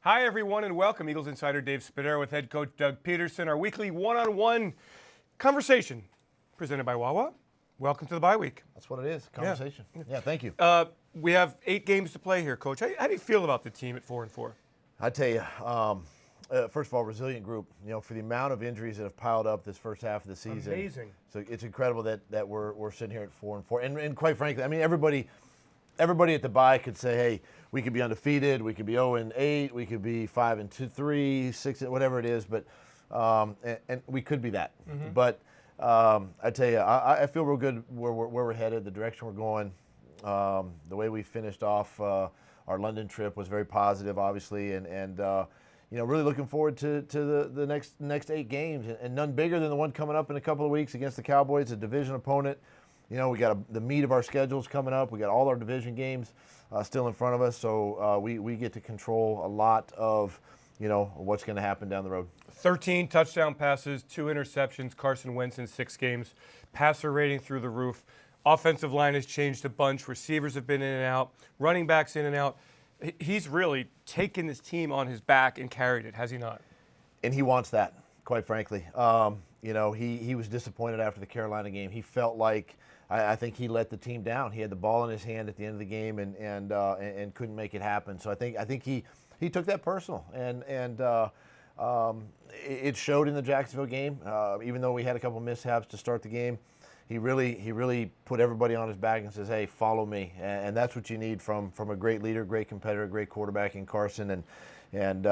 Hi, everyone, and welcome. Eagles Insider Dave Spadaro with head coach Doug Pederson. Our weekly one-on-one conversation presented by Wawa. Welcome to the bye week. That's what it is, conversation. Yeah, thank you. We have 8 games to play here, Coach. How do you feel about the team at 4-4? I tell you, first of all, resilient group. You know, for the amount of injuries that have piled up this first half of the season. Amazing. So it's incredible that we're sitting here at 4-4. And quite frankly, I mean, everybody at the bye could say, hey, we could be undefeated, we could be 0-8, we could be 5-3, 6, whatever it is, but and we could be that. Mm-hmm. But I tell you, I feel real good where we're headed, the direction we're going. The way we finished off our London trip was very positive, obviously, and you know, really looking forward to the next 8 games, and none bigger than the one coming up in a couple of weeks against the Cowboys, a division opponent. You know, we got the meat of our schedules coming up. We got all our division games still in front of us, so we get to control a lot of, you know, what's going to happen down the road. 13 touchdown passes, 2 interceptions. Carson Wentz in 6 games. Passer rating through the roof. Offensive line has changed a bunch. Receivers have been in and out. Running backs in and out. He's really taken this team on his back and carried it, has he not? And he wants that, quite frankly. You know, he was disappointed after the Carolina game. He felt like I think he let the team down. He had the ball in his hand at the end of the game and couldn't make it happen. So I think he took that personal, and it showed in the Jacksonville game. Even though we had a couple mishaps to start the game, he really put everybody on his back and says, hey, follow me. And that's what you need from a great leader, great competitor, great quarterback in Carson. And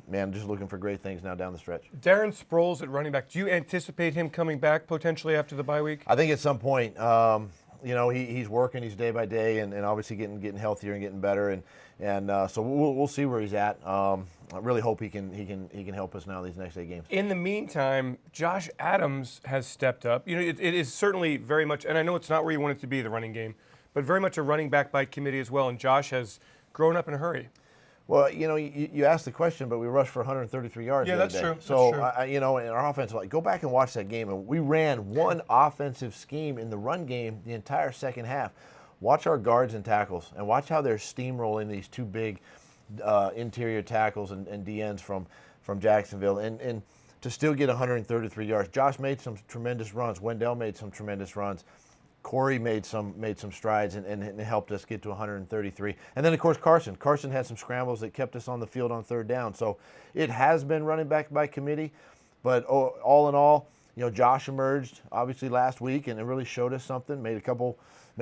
man, just looking for great things now down the stretch. Darren Sproles at running back. Do you anticipate him coming back potentially after the bye week? I think at some point, you know, he's working, he's day by day, and obviously getting healthier and getting better, and so we'll see where he's at. I really hope he can help us now these next 8 games. In the meantime, Josh Adams has stepped up. You know, it is certainly very much, and I know it's not where you want it to be, the running game, but very much a running back by committee as well. And Josh has grown up in a hurry. Well, you know, you asked the question, but we rushed for 133 yards. Yeah, the other that's day. true. So, that's true. you know, in our offensive line, go back and watch that game, and we ran one offensive scheme in the run game the entire second half. Watch our guards and tackles, and watch how they're steamrolling these 2 big interior tackles and DNs from Jacksonville, and to still get 133 yards. Josh made some tremendous runs. Wendell made some tremendous runs. Corey made some strides and helped us get to 133. And then, of course, Carson had some scrambles that kept us on the field on 3rd down. So it has been running back by committee. But all in all, you know, Josh emerged, obviously, last week and it really showed us something. Made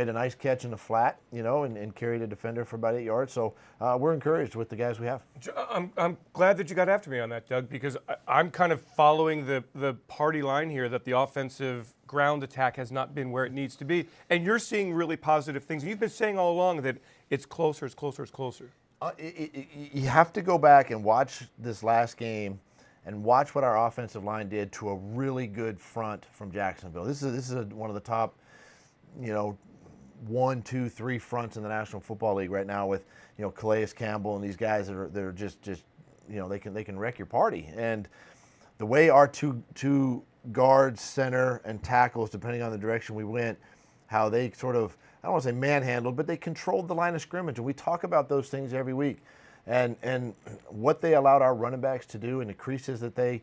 a nice catch in the flat, you know, and carried a defender for about 8 yards. So we're encouraged with the guys we have. I'm glad that you got after me on that, Doug, because I'm kind of following the party line here that the offensive ground attack has not been where it needs to be. And you're seeing really positive things. You've been saying all along that it's closer, it's closer, it's closer. You have to go back and watch this last game and watch what our offensive line did to a really good front from Jacksonville. This is one of the top, you know, 1, 2, 3 fronts in the National Football League right now with, you know, Calais Campbell and these guys that are just you know, they can wreck your party. And the way our two guards, center, and tackles, depending on the direction we went, how they sort of, I don't want to say manhandled, but they controlled the line of scrimmage. And we talk about those things every week. And what they allowed our running backs to do and the creases that they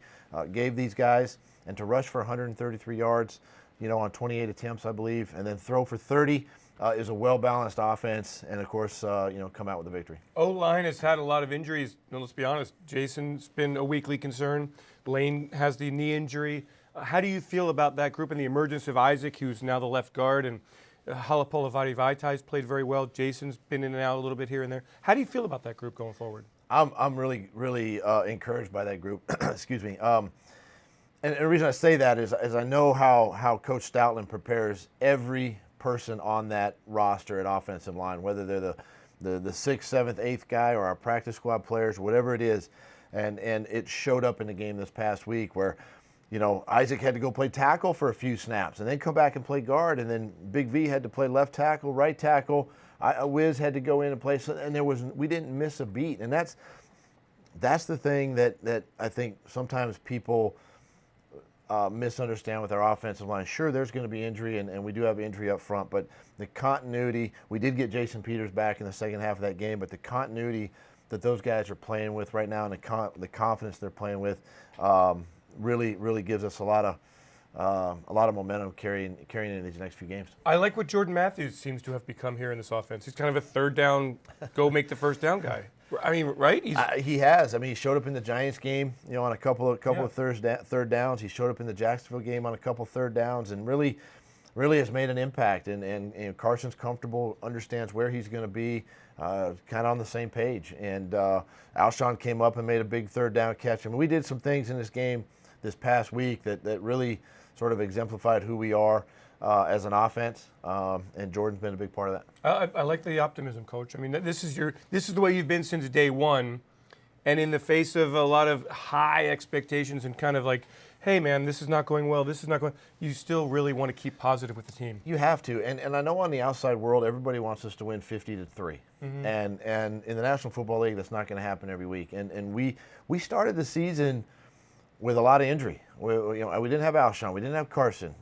gave these guys, and to rush for 133 yards, you know, on 28 attempts, I believe, and then throw for 30 is a well-balanced offense, and, of course, you know, come out with a victory. O-line has had a lot of injuries. No, let's be honest. Jason's been a weekly concern. Lane has the knee injury. How do you feel about that group and the emergence of Isaac, who's now the left guard, and Halapolavati Vaitai's played very well. Jason's been in and out a little bit here and there. How do you feel about that group going forward? I'm really encouraged by that group. Excuse me. And the reason I say that is I know how Coach Stoutland prepares every person on that roster at offensive line, whether they're the 6th, 7th, 8th guy or our practice squad players, whatever it is. And it showed up in the game this past week where, you know, Isaac had to go play tackle for a few snaps and then come back and play guard, and then Big V had to play left tackle, right tackle. Wiz had to go in and play, and we didn't miss a beat. And that's the thing that I think sometimes people misunderstand with our offensive line. Sure, there's going to be injury, and we do have injury up front, but the continuity, we did get Jason Peters back in the second half of that game, but the continuity that those guys are playing with right now and the confidence they're playing with really gives us a lot of momentum carrying into these next few games. I like what Jordan Matthews seems to have become here in this offense. He's kind of a third down, go make the first down guy. I mean, right? He has. I mean, he showed up in the Giants game, on a couple of third downs. He showed up in the Jacksonville game on a couple of third downs, and really has made an impact. And Carson's comfortable, understands where he's going to be, kind of on the same page. And Alshon came up and made a big third down catch. I mean, we did some things in this game this past week that really sort of exemplified who we are as an offense, and Jordan's been a big part of that. I like the optimism, Coach. I mean, this is the way you've been since day one, and in the face of a lot of high expectations and kind of like, hey man, this is not going well, you still really want to keep positive with the team. You have to, and I know on the outside world, everybody wants us to win 50-3, and in the National Football League, that's not going to happen every week. And we started the season with a lot of injury. We didn't have Alshon, we didn't have Carson.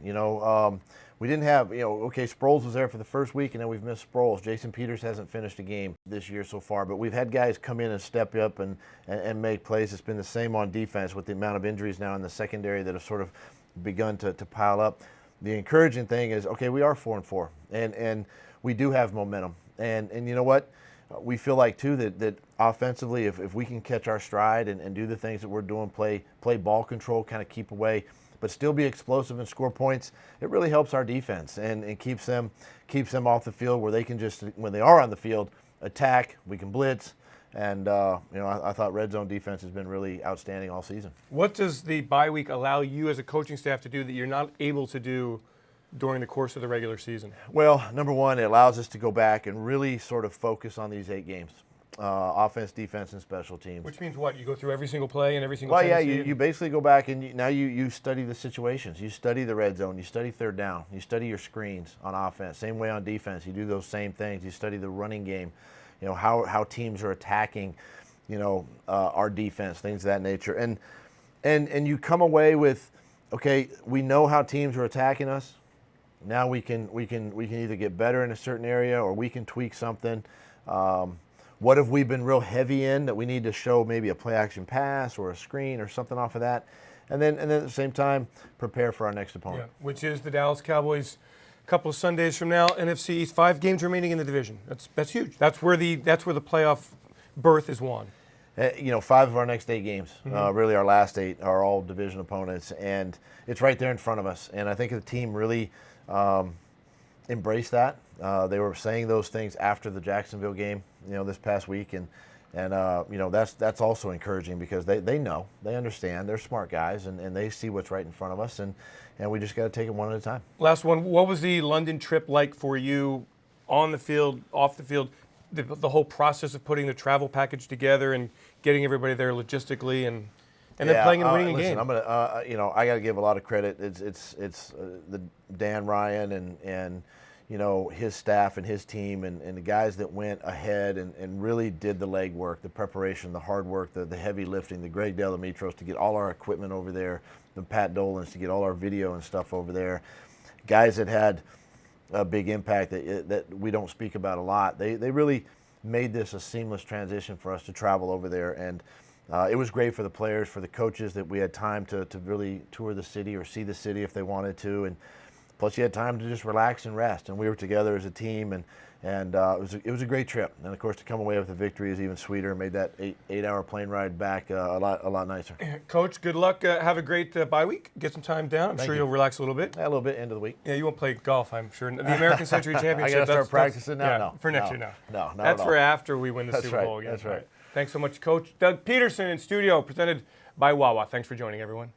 We didn't have, Sproles was there for the first week, and then we've missed Sproles. Jason Peters hasn't finished a game this year so far, but we've had guys come in and step up and make plays. It's been the same on defense with the amount of injuries now in the secondary that have sort of begun to pile up. The encouraging thing is, we are 4-4, and we do have momentum. And you know what? We feel like, too, that offensively, if we can catch our stride and do the things that we're doing, play ball control, kind of keep away, but still be explosive and score points, it really helps our defense and keeps them off the field where they can just, when they are on the field, attack, we can blitz. And, I thought red zone defense has been really outstanding all season. What does the bye week allow you as a coaching staff to do that you're not able to do during the course of the regular season? Well, number one, it allows us to go back and really sort of focus on these 8 games. Offense, defense, and special teams. Which means what? You go through every single play and every single Well, yeah, you basically go back and now you study the situations. You study the red zone. You study third down. You study your screens on offense. Same way on defense. You do those same things. You study the running game, how teams are attacking, our defense, things of that nature. And you come away with, we know how teams are attacking us. Now we can either get better in a certain area or we can tweak something. What have we been real heavy in that we need to show maybe a play action pass or a screen or something off of that? And then at the same time, prepare for our next opponent. Yeah, which is the Dallas Cowboys a couple of Sundays from now, NFC East, 5 games remaining in the division. That's huge. That's where the playoff berth is won. 5 of our next 8 games, really our last 8 are all division opponents, and it's right there in front of us. And I think the team really embraced that. They were saying those things after the Jacksonville game, this past week, and that's also encouraging because they know, they understand, they're smart guys, and they see what's right in front of us, and we just got to take it one at a time. Last one, what was the London trip like for you, on the field, off the field, the whole process of putting the travel package together and getting everybody there logistically and then playing and winning a game? I'm gonna, I got to give a lot of credit. It's the Dan Ryan and his staff and his team and the guys that went ahead and really did the legwork, the preparation, the hard work, the heavy lifting, the Greg Delamitros to get all our equipment over there, the Pat Dolans to get all our video and stuff over there. Guys that had a big impact that we don't speak about a lot. They really made this a seamless transition for us to travel over there, and it was great for the players, for the coaches that we had time to really tour the city or see the city if they wanted to, and plus you had time to just relax and rest. And we were together as a team, and it was a great trip. And of course, to come away with a victory is even sweeter. Made that 8-hour plane ride back a lot nicer. Coach, good luck. Have a great bye week. Get some time down. I'm sure you'll relax a little bit. Yeah, a little bit end of the week. Yeah, you won't play golf, I'm sure. The American Century Championship. I got to start practicing now. No, for next year, no. No, not That's at for all. after we win the Super Bowl again. That's right. Thanks so much, Coach. Doug Pederson in studio, presented by Wawa. Thanks for joining, everyone.